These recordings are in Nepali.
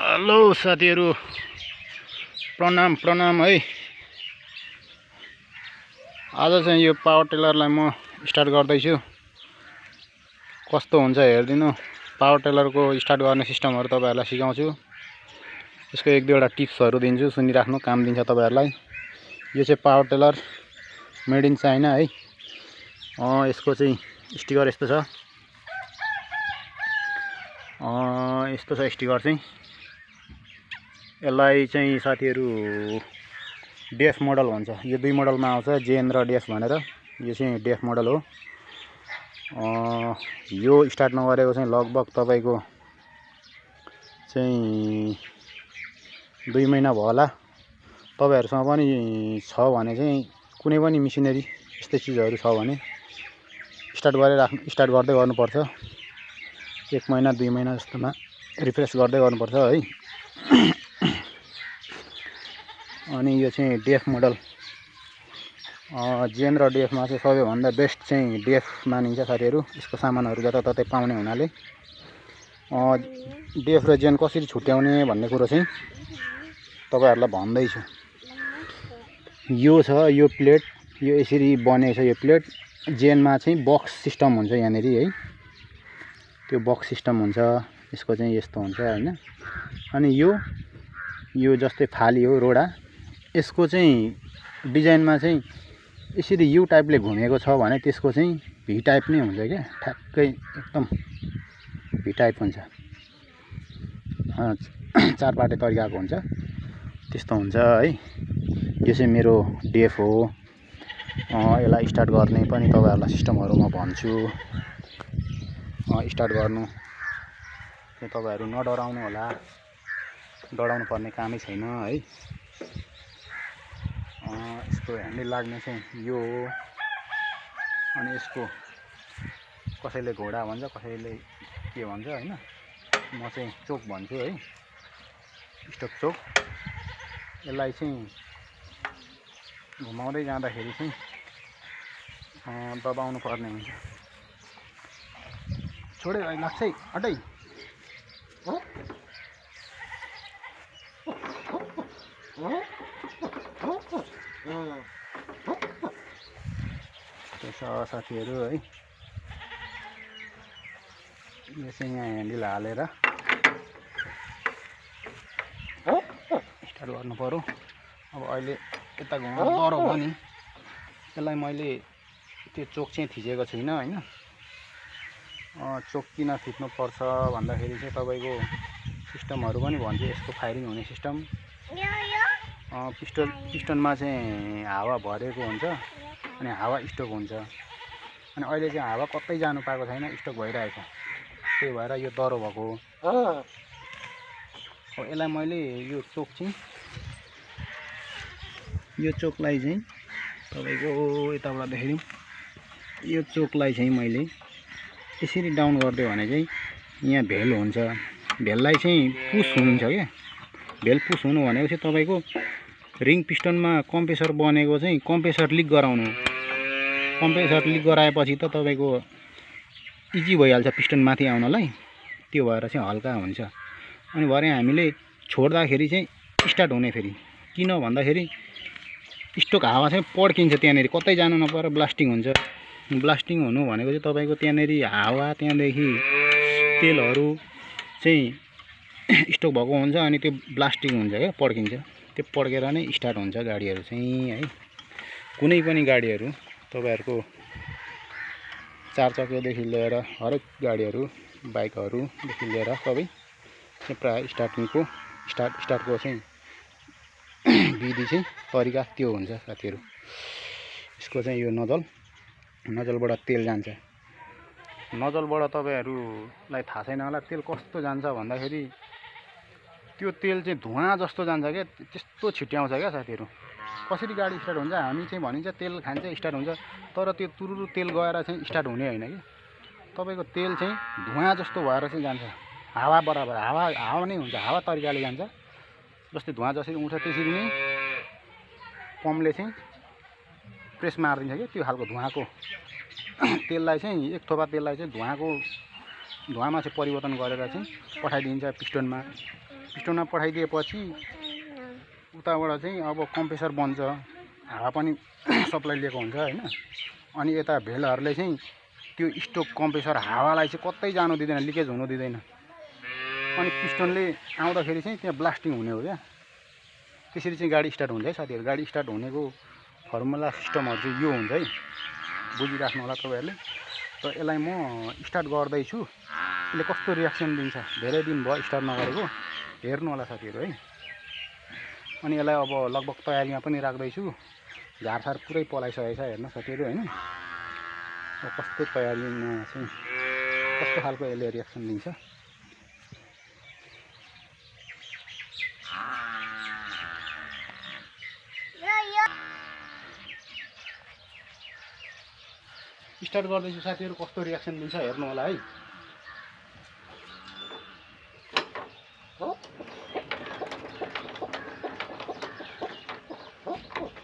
हेलो साथीहरु, प्रणाम प्रणाम है। आज चाहिँ यो पावर टेलरलाई म स्टार्ट गर्दैछु। कस्तो हुन्छ हेर्दिनु। पावर टेलरको स्टार्ट गर्ने सिस्टमहरु तपाईहरुलाई सिकाउँछु। यसको एक दुईवटा टिप्सहरु दिन्छु, सुनिराख्नु, काम दिन्छ तपाईहरुलाई। यो चाहिँ power tiller made in China है। यसको चाहिँ स्टिकर यस्तो छ। यस्तो छ स्टिकर चाहिँ। यसलाई चाहिँ साथीहरु डेफ मोडल भन्छ। यो दुई मोडलमा आउँछ, जेन र डेफ भनेर। यो चाहिँ डेफ मोडल हो। यो स्टार्ट नगरेको चाहिँ लगभग तपाईको चाहिँ 2 महिना भयो होला। तपाईहरुसँग पनि छ भने चाहिँ कुनै पनि मिसिनरी यस्तै चीजहरु छ भने स्टार्ट गर्दै गर्नुपर्छ। 1 महिना 2 महिना जस्तोमा रिफ्रेश गर्दै गर्नुपर्छ है। अनि यो चाहिँ डेफ मोडल। जेन र डेफमा चाहिँ सबैभन्दा बेस्ट चाहिँ डेफ मानिन्छ साथीहरु। यसको सामानहरु जताततै पाउने हुनाले डेफ र जेन कसरी छुट्याउने भन्ने कुरो चाहिँ तपाईहरुलाई भन्दै छु। यो छ, यो प्लेट, यो यसरी बनेको छ। यो प्लेट जेनमा चाहिँ बक्स सिस्टम हुन्छ यहाँनेरि है। त्यो बक्स सिस्टम हुन्छ। यसको चाहिँ यस्तो हुन्छ हैन। अनि यो जस्तै फाली हो, रोडा। यसको चाहिँ डिजाइनमा चाहिँ यसरी यू टाइपले घुमेको छ भने त्यसको चाहिँ भी टाइप नै हुन्छ के, ठ्याक्कै एकदम भी टाइप हुन्छ। चार पाटे तरिकाको हुन्छ, त्यस्तो हुन्छ है। यो चाहिँ मेरो डेफ हो। यसलाई स्टार्ट गर्ने पनि तपाईहरुलाई सिस्टमहरु म भन्छु। स्टार्ट गर्नु चाहिँ तपाईहरु नडराउनु होला। डराउनु पर्ने कामै छैन है। यसको ह्यान्डल लाग्ने चाहिँ यो हो। अनि यसको कसैले घोडा भन्छ, कसैले के भन्छ हैन। म चाहिँ चोक भन्छु है, स्टक चोक। यसलाई चाहिँ घुमाउँदै जाँदाखेरि चाहिँ दबाउनु पर्ने हुन्छ। छोडे भाइ, लाग्छ है, हटै। त्यसो साथीहरु है। यो चाहिँ यहाँ ह्यान्डल हालेर स्टार्ट गर्नु पर्यो। अब अहिले यता घुमाउनु डह्रो भयो नि। यसलाई मैले त्यो चोक चाहिँ थिचेको छुइनँ हैन। चोक किन थिच्नु पर्छ भन्दाखेरि चाहिँ तपाईको सिस्टमहरु पनि भन्छु। यसको फायरिङ हुने सिस्टम, पिस्टनमा चाहिँ हावा भरेको हुन्छ अनि हावा स्टक हुन्छ। अनि अहिले चाहिँ हावा कतै जानु पाएको छैन, स्टक भइरहेको छ। त्यही भएर यो डह्रो भएको हो। अब यसलाई मैले यो चोकलाई चाहिँ तपाईको यताबाट देखाइदिउँ। यो चोकलाई चाहिँ मैले यसरी डाउन गर्दै भने चाहिँ यहाँ भेल हुन्छ। भेललाई चाहिँ पुस हुन्छ के। भेल पुस हुनु भनेको चाहिँ तपाईको रिङ पिस्टनमा कम्प्रेसर बनेको चाहिँ कम्प्रेसर लिक गराउनु। कम्प्रेसर लिक गराएपछि त तपाईको इजी भइहाल्छ पिस्टन माथि आउनलाई। त्यो भएर चाहिँ हल्का हुन्छ। अनि भरे हामीले छोड्दाखेरि चाहिँ स्टार्ट हुने। फेरि किन भन्दाखेरि स्टक हावा चाहिँ पड्किन्छ, त्यहाँनेरि कतै जानु नपाएर ब्लास्टिङ हुन्छ। ब्लास्टिङ हुनु भनेको चाहिँ तपाईको त्यहाँनेरि हावा, त्यहाँदेखि तेलहरु चाहिँ स्टक भएको हुन्छ अनि त्यो ब्लास्टिङ हुन्छ के, पड्किन्छ। त्यो पड्केर नै स्टार्ट हुन्छ गाडीहरु चाहिँ है। कुनै पनि गाडीहरु तपाईहरुको 4 चक्केदेखि लिएर हरेक गाडीहरु, बाइकहरुदेखि लिएर सबै चाहिँ प्राय स्टार्टको चाहिँ विधि चाहिँ तरिका त्यो हुन्छ साथीहरु। यसको चाहिँ यो नजलबाट तेल जान्छ। नजलबाट तपाईहरुलाई थाहा छैन होला तेल कस्तो जान्छ भन्दाखेरि त्यो तेल चाहिँ धुवा जस्तो जान्छ के, त्यस्तो छिट्याउँछ क्या साथीहरु। कसरी गाडी स्टार्ट हुन्छ, हामी चाहिँ भनिन्छ तेल खान्छ स्टार्ट हुन्छ, तर त्यो तुरुरु तेल गएर चाहिँ स्टार्ट हुने हैन के। तपाईको तेल चाहिँ धुवा जस्तो भएर चाहिँ जान्छ। हावा बराबर हावा नै हुन्छ, हावा तरिकाले जान्छ। जस्तै धुवा जसरी उठ्छ त्यसरी नै पम्पले चाहिँ प्रेस मार्दिन्छ के। त्यो खालको धुवाको तेललाई चाहिँ, एक थोपा तेललाई चाहिँ धुवामा चाहिँ परिवर्तन गरेर चाहिँ पठाइदिन्छ पिस्टनमा। पिस्टनमा पठाइदिएपछि उताबाट चाहिँ अब कम्प्रेसर बन्छ, हावा पनि सप्लाई लिएको हुन्छ हैन। अनि यता भेलहरूले चाहिँ त्यो स्टोक कम्प्रेसर हावालाई चाहिँ कतै जानु दिँदैन, लिकेज हुनु दिँदैन। अनि पिस्टनले आउँदाखेरि चाहिँ त्यहाँ ब्लास्टिङ हुने हो क्या। त्यसरी चाहिँ गाडी स्टार्ट हुन्छ है साथीहरू। गाडी स्टार्ट हुनेको फर्मुला सिस्टमहरू चाहिँ यो हुन्छ है, बुझिराख्नु होला तपाईँहरूले। र यसलाई म स्टार्ट गर्दैछु, यसले कस्तो रियाक्सन दिन्छ। धेरै दिन भयो स्टार्ट नगरेको, हेर्नु होला साथीहरू है। अनि यसलाई अब लगभग तयारीमा पनि राख्दैछु। झारसार पुरै पलाइसकेको छ हेर्नु साथीहरू हैन। कस्तो तयारीमा चाहिँ कस्तो खालको यसले रियाक्सन दिन्छ। स्टार्ट गर्दैछु साथीहरू, कस्तो रियाक्सन दिन्छ हेर्नु होला है।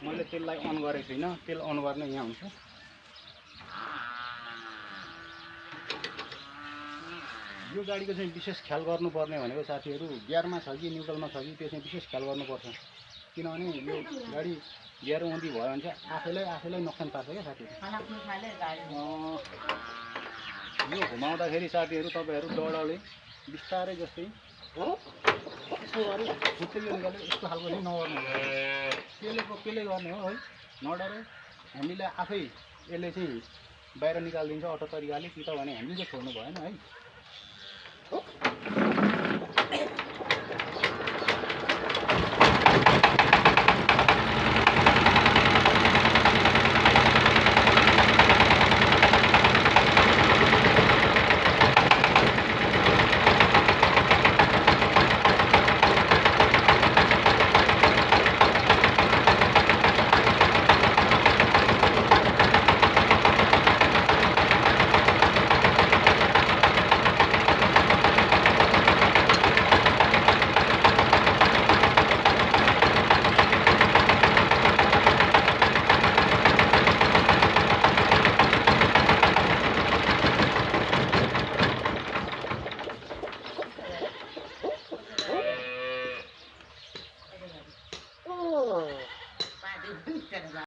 मैले तेललाई अन गरेको छैन, तेल अन गर्ने यहाँ हुन्छ। यो गाडीको चाहिँ विशेष ख्याल गर्नुपर्ने भनेको साथीहरू, गियरमा छ कि न्युट्रलमा छ कि त्यो चाहिँ विशेष ख्याल गर्नुपर्छ। किनभने यो गाडी गियर उन्ती भयो भने चाहिँ आफैलाई नोक्सान पार्छ क्या साथीहरू। यो घुमाउँदाखेरि साथीहरू तपाईँहरू डडले बिस्तारै जस्तै यसो गरी खुट्टैले निकालेर यस्तो खालको चाहिँ नगर्नु, त्यसले गर्ने हो है। नडरे हामीले आफै यसले चाहिँ बाहिर निकालिदिन्छ अटो तरिकाले, कि त भने हामीले चाहिँ छोड्नु भएन है।